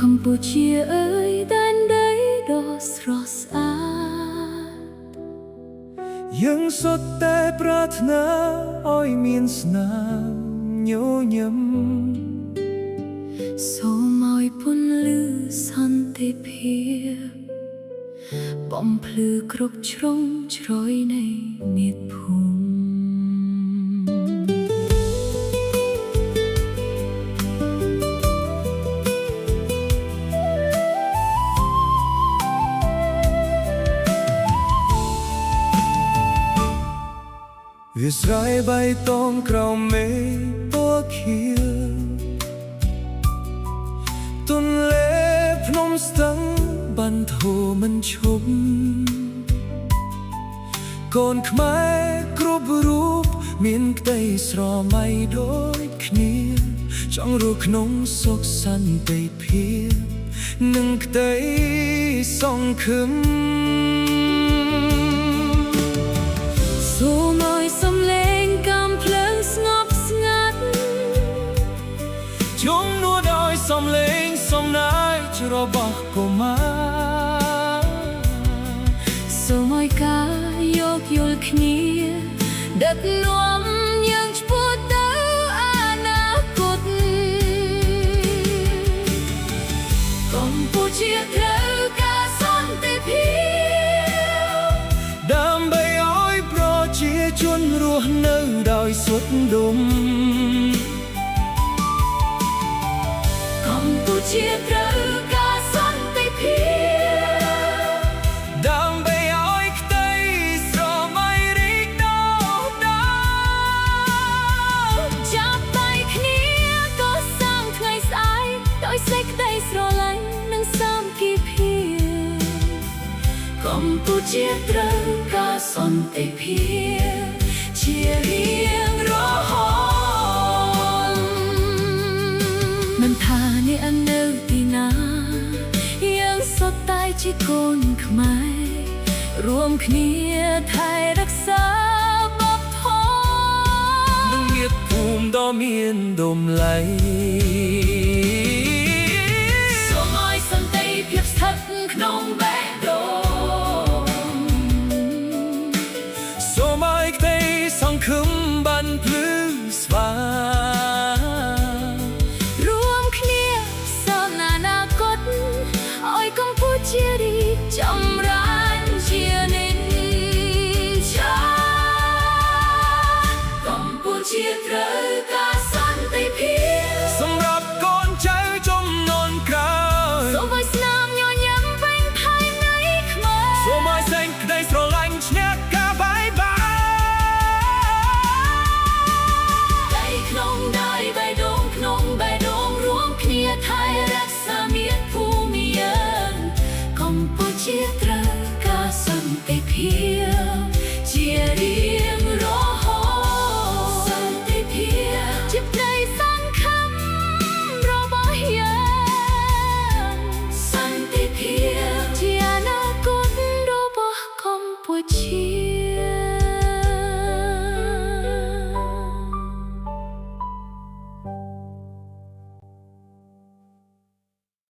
កម្ពុជាអើយដែនដីដ៏ស្រស់ស្អាតយើងសុទ្ធតែប្រាថ្នាឲ្យមានស្នាមញញឹមសូមឲ្យពន្លឺសន្តិភាពបំភ្លឺគ្រប់ជ្រុងជ្រោយនៃមាតុភូមិវាស្រ័យបៃតងក្រោមមេឃពណ៌ខៀវទន្លេភ្នំស្ទឹងបានធូរមិនឈប់កូនខ្មែរគ្រប់រូបមានក្តីស្រមៃដូចគ្នាចង់រស់ក្នុងសុខសន្តិភាពនិងក្តីសង្ឃឹមសូមឲ្យសំឡេងកាំភ្លើងស្ងប់ស្ងាត់ជំនួសដោយសំឡេងសំណាយរបស់កុមារសូមឲ្យការយោគយល់គ្នាដឹកនាំយើងឆ្ពោះទៅអនាគតកម្ពុជាត្រូវការសន្តិភាពដើម្បីឲ្យប្រជាជនរស់នៅដោយសុខដុមកម្ពុជាត្រូវការសន្តិភាពដើម្បីឲ្យក្តីស្រមៃរីកដុះដាលចាប់ដៃគ្នាកសាងថ្ងៃស្អែកដោយសេចក្តីស្រឡាញ់និងសាមគ្គីភាពកម្ពុជាត្រូវការសន្តិភាពជារៀងរហូតមិនថាអ្នកនៅទីណាយើងសុទ្ធតែជាកូនខ្មែររួមគ្នាថែរក្សាបទធម៌និងមាតុភូមិដ៏មានតម្លៃ